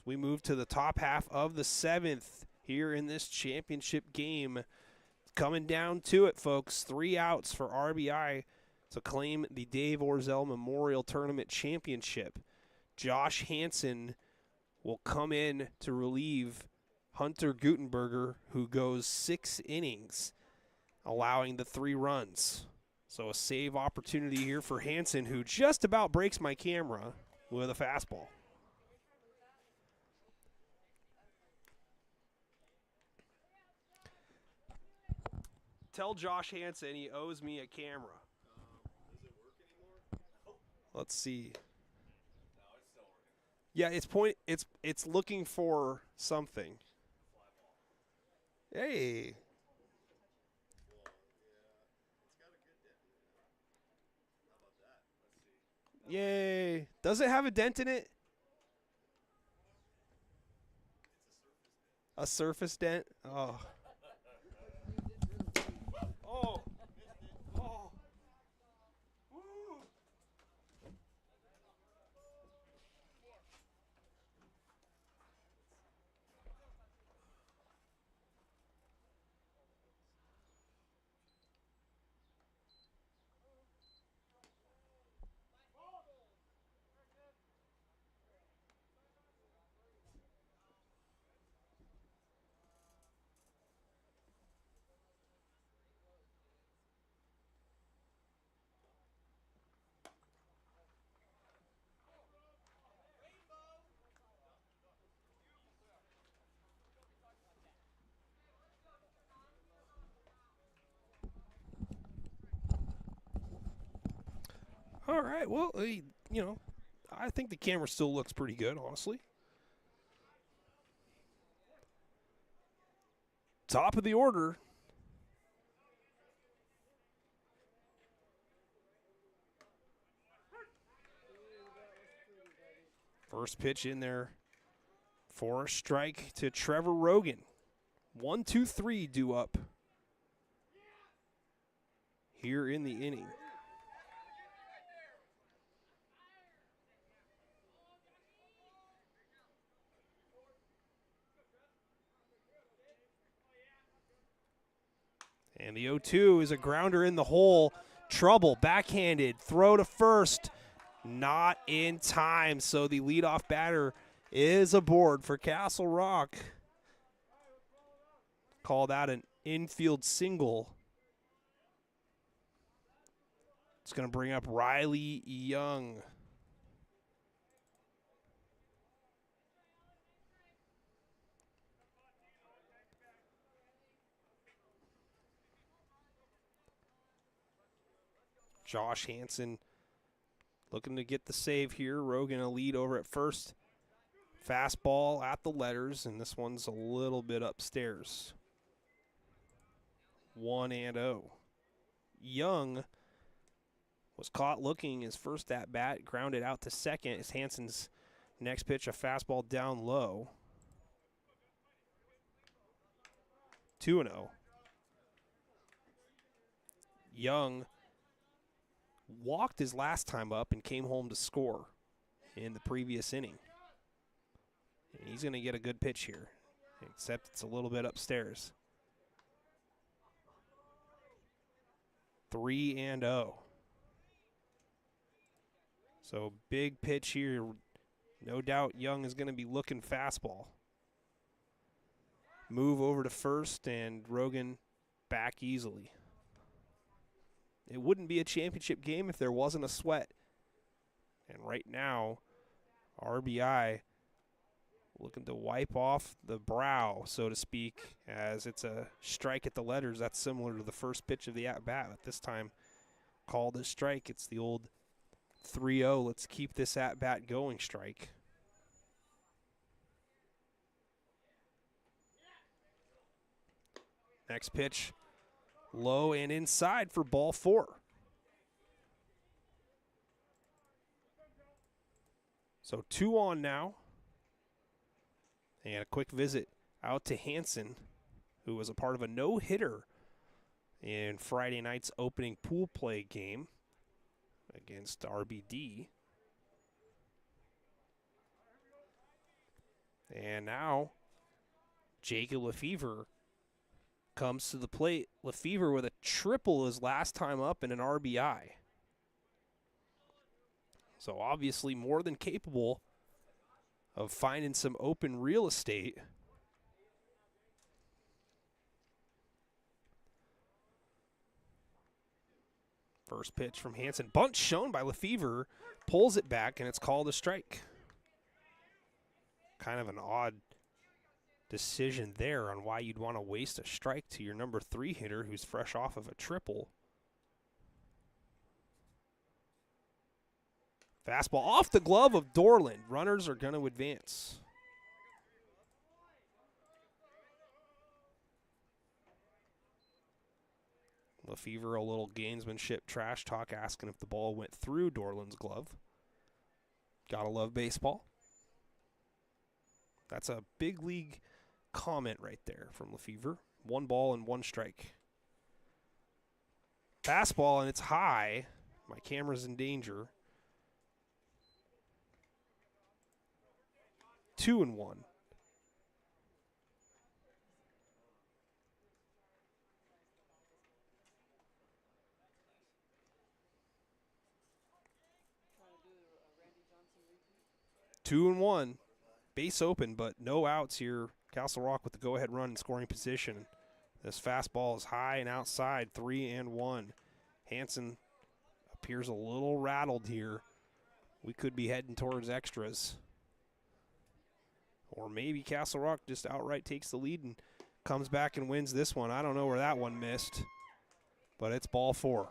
We move to the top half of the 7th here in this championship game. Coming down to it, folks. 3 outs for RBI to claim the Dave Orzel Memorial Tournament Championship. Josh Hansen will come in to relieve Hunter Gutenberger, who goes 6 innings, allowing the 3 runs. So a save opportunity here for Hansen, who just about breaks my camera with a fastball. Tell Josh Hansen he owes me a camera. Does it work anymore? Let's see. No, it's still working. Yeah, it's looking for something. Hey. Yay. Does it have a dent in it? A surface dent? Oh. Oh. Oh. Woo. All right, well, I think the camera still looks pretty good, honestly. Top of the order. First pitch in there for a strike to Trevor Rogan. 1-2-3 due up here in the inning. And the 0-2 is a grounder in the hole. Trouble, backhanded, throw to first. Not in time, so the leadoff batter is aboard for Castle Rock. Called out an infield single. It's going to bring up Riley Young. Josh Hansen looking to get the save here. Rogan a lead over at first. Fastball at the letters, and this one's a little bit upstairs. 1-0. Young was caught looking his first at bat, grounded out to second. As Hansen's next pitch, a fastball down low. 2-0. Young walked his last time up and came home to score in the previous inning. And he's going to get a good pitch here, except it's a little bit upstairs. 3-0. So big pitch here. No doubt Young is going to be looking fastball. Move over to first, and Rogan back easily. It wouldn't be a championship game if there wasn't a sweat. And right now, RBI looking to wipe off the brow, so to speak, as it's a strike at the letters. That's similar to the first pitch of the at-bat, but this time called a strike. It's the old 3-0, let's keep this at-bat going strike. Next pitch, low and inside for ball 4. So 2 on now. And a quick visit out to Hansen, who was a part of a no-hitter in Friday night's opening pool play game against RBD. And now Jacob Lefevre comes to the plate. Lefevre with a triple his last time up and an RBI. So obviously more than capable of finding some open real estate. First pitch from Hansen. Bunt shown by Lefevre. Pulls it back, and it's called a strike. Kind of an odd decision there on why you'd want to waste a strike to your number 3 hitter who's fresh off of a triple. Fastball off the glove of Dorland. Runners are going to advance. Lefevre, a little gamesmanship trash talk, asking if the ball went through Dorland's glove. Gotta love baseball. That's a big league comment right there from Lefevre. 1 ball and 1 strike. Fastball, and it's high. My camera's in danger. 2-1. Two and one, base open, but no outs here. Castle Rock with the go-ahead run in scoring position. This fastball is high and outside, 3-1. Hansen appears a little rattled here. We could be heading towards extras. Or maybe Castle Rock just outright takes the lead and comes back and wins this one. I don't know where that one missed, but it's ball 4.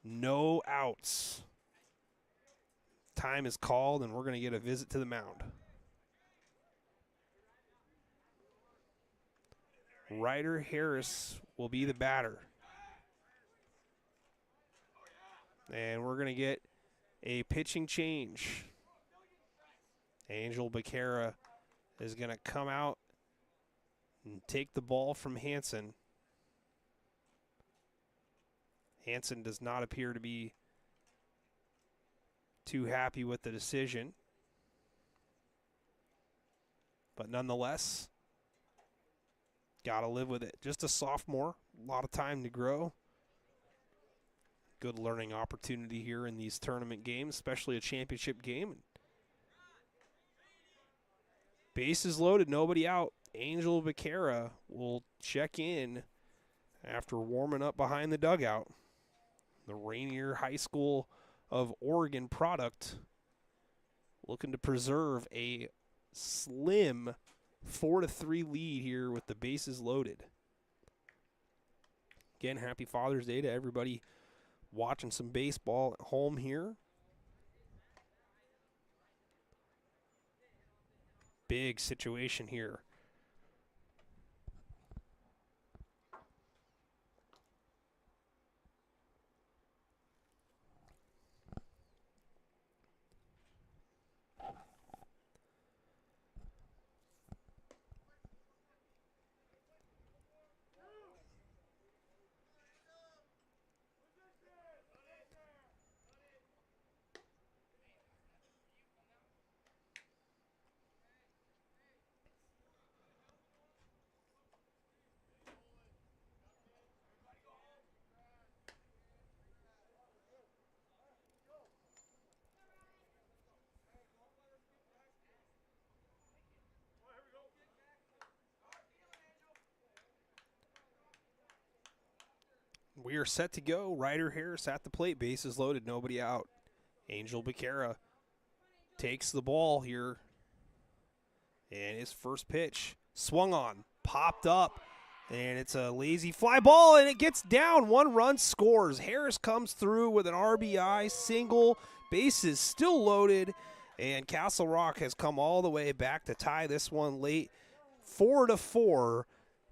No outs. Time is called, and we're going to get a visit to the mound. Ryder Harris will be the batter. And we're going to get a pitching change. Angel Becerra is going to come out and take the ball from Hansen. Hansen does not appear to be too happy with the decision. But nonetheless, got to live with it. Just a sophomore, a lot of time to grow. Good learning opportunity here in these tournament games, especially a championship game. Bases loaded, nobody out. Angel Becerra will check in after warming up behind the dugout. The Rainier High School of Oregon product looking to preserve a slim 4-3 lead here with the bases loaded. Again, happy Father's Day to everybody watching some baseball at home here. Big situation here. We are set to go. Ryder Harris at the plate. Bases loaded. Nobody out. Angel Becerra takes the ball here. And his first pitch swung on. Popped up. And it's a lazy fly ball, and it gets down. 1 run scores. Harris comes through with an RBI single. Bases still loaded. And Castle Rock has come all the way back to tie this one late. 4-4.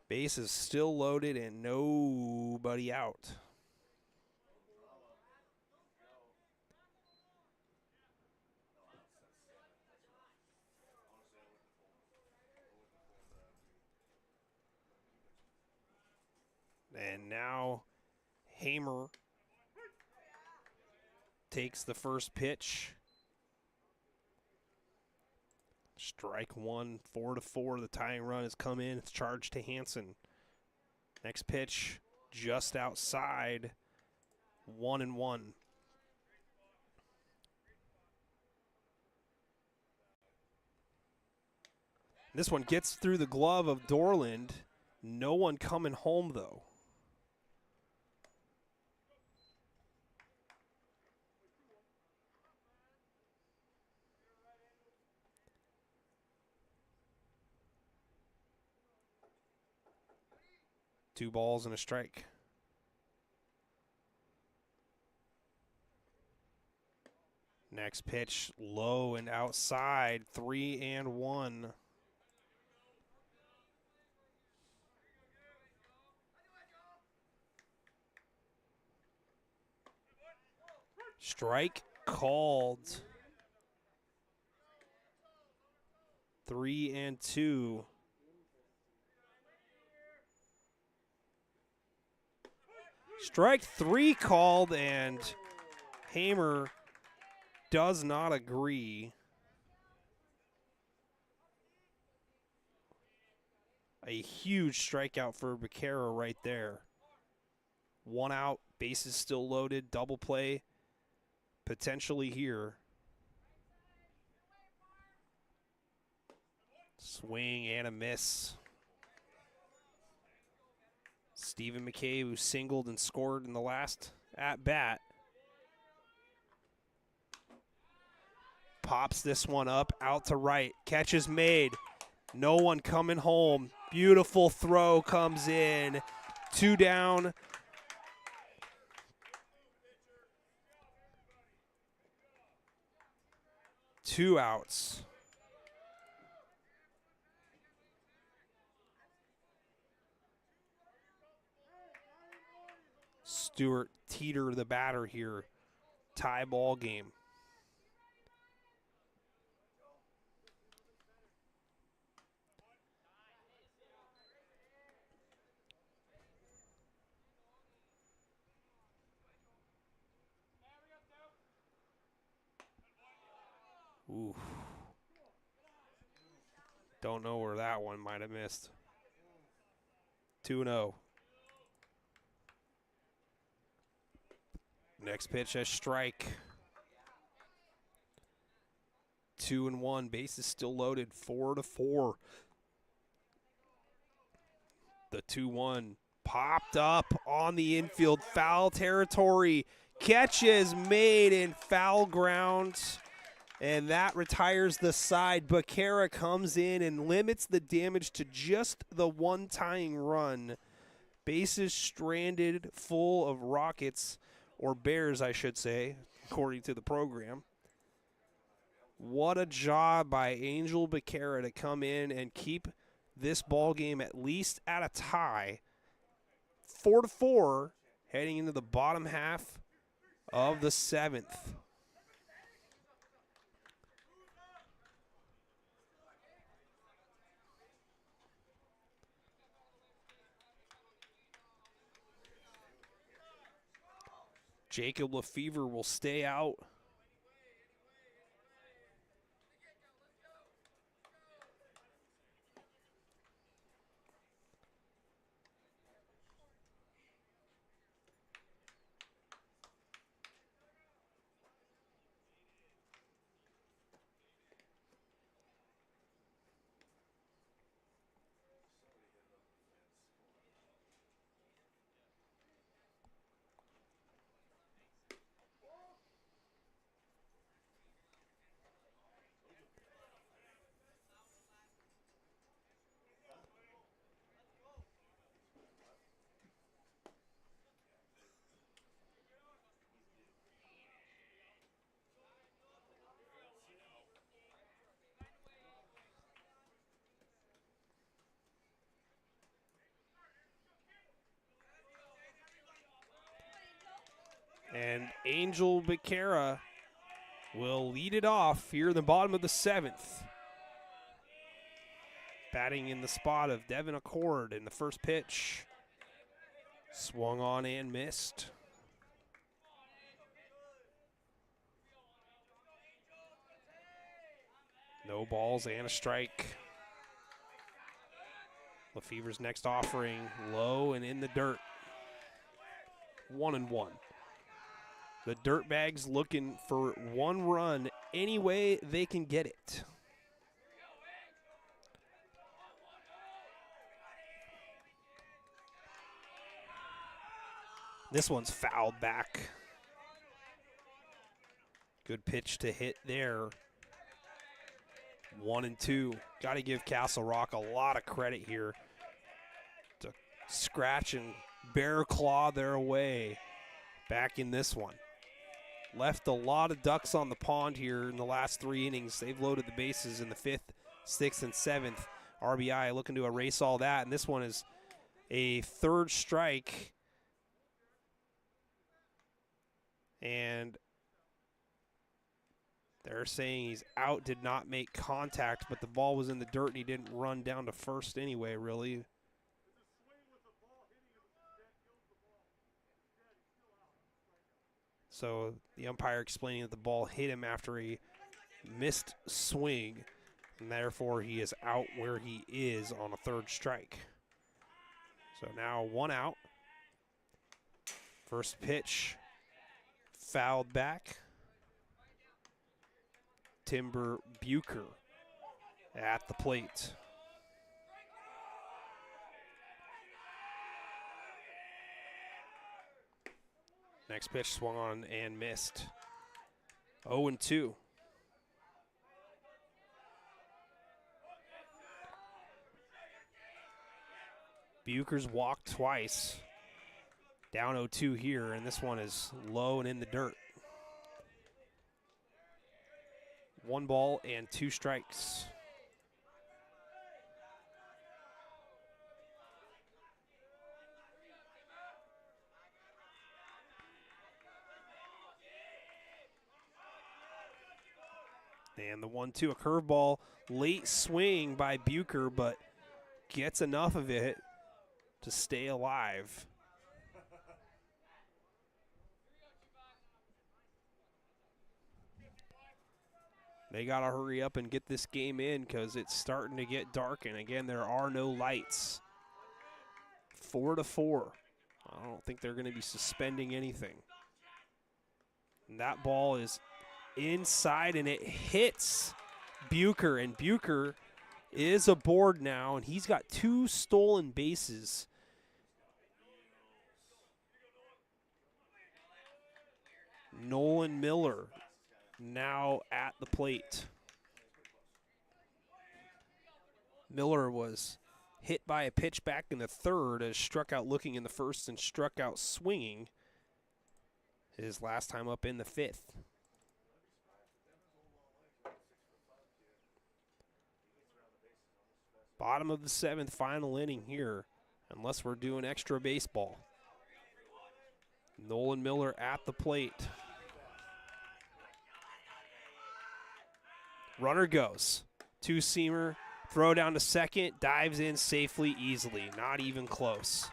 Bases still loaded and nobody out. And now Hamer takes the first pitch. Strike one, 4-4. The tying run has come in. It's charged to Hansen. Next pitch, just outside, 1-1. This one gets through the glove of Dorland. No one coming home, though. Two balls and a strike. Next pitch, low and outside, 3-1. Strike called. 3-2. Strike 3 called, and Hamer does not agree. A huge strikeout for Becerra right there. 1 out, bases still loaded, double play potentially here. Swing and a miss. Stephen McKay, who singled and scored in the last at-bat, pops this one up, out to right. Catch is made. No one coming home. Beautiful throw comes in. 2 down. Two outs. Stewart Teeter, the batter here. Tie ball game. Ooh. Don't know where that one might have missed. 2-0. Next pitch, a strike. 2-1. Bases still loaded. 4-4. The 2-1 popped up on the infield. Foul territory. Catch is made in foul ground. And that retires the side. Becerra comes in and limits the damage to just the 1 tying run. Bases stranded, full of Rockets, or Bears, I should say, according to the program. What a job by Angel Becerra to come in and keep this ball game at least at a tie. 4-4, heading into the bottom half of the 7th. Jacob Lefevre will stay out. And Angel Becerra will lead it off here in the bottom of the 7th. Batting in the spot of Devin Accord in the first pitch. Swung on and missed. No balls and a strike. Lefevre's next offering, low and in the dirt. 1-1. The Dirtbags looking for one run any way they can get it. This one's fouled back. Good pitch to hit there. 1-2. Got to give Castle Rock a lot of credit here to scratch and bear claw their way back in this one. Left a lot of ducks on the pond here in the last 3 innings. They've loaded the bases in the 5th, 6th, and 7th. RBI looking to erase all that, and this one is a 3rd strike. And they're saying he's out, did not make contact, but the ball was in the dirt and he didn't run down to first anyway, really. So the umpire explaining that the ball hit him after a missed swing, and therefore he is out where he is on a 3rd strike. So now 1 out. First pitch fouled back. Timber Bucher at the plate. Next pitch swung on and missed. 0-2. Bucher's walked twice. Down 0-2 here, and this one is low and in the dirt. 1 ball and 2 strikes. And the 1-2, a curveball, late swing by Bucher, but gets enough of it to stay alive. They got to hurry up and get this game in because it's starting to get dark, and again, there are no lights. 4-4. I don't think they're going to be suspending anything. And that ball is inside, and it hits Bucher, and Bucher is aboard now, and he's got 2 stolen bases. Nolan Miller now at the plate. Miller was hit by a pitch back in the 3rd, as struck out looking in the 1st and struck out swinging his last time up in the 5th. Bottom of the 7th, final inning here, unless we're doing extra baseball. Nolan Miller at the plate. Runner goes. 2-seamer, throw down to second, dives in safely, easily. Not even close.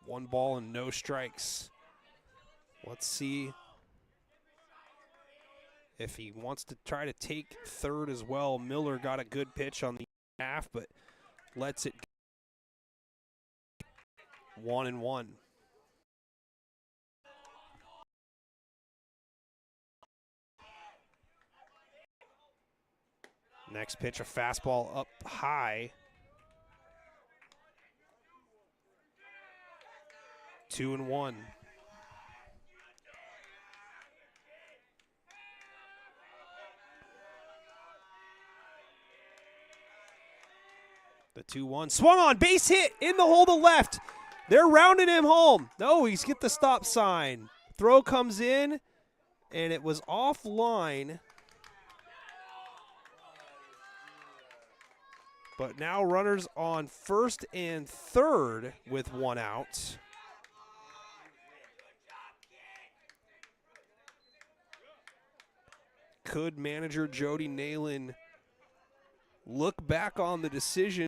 One ball and no strikes. Let's see if he wants to try to take 3rd as well. Miller got a good pitch on the half, but lets it go. 1-1. Next pitch, a fastball up high. 2-1. The 2-1 swung on, base hit in the hole to left. They're rounding him home. No, he's get the stop sign. Throw comes in, and it was offline. But now runners on first and third with one out. Could manager Jody Nalen look back on the decision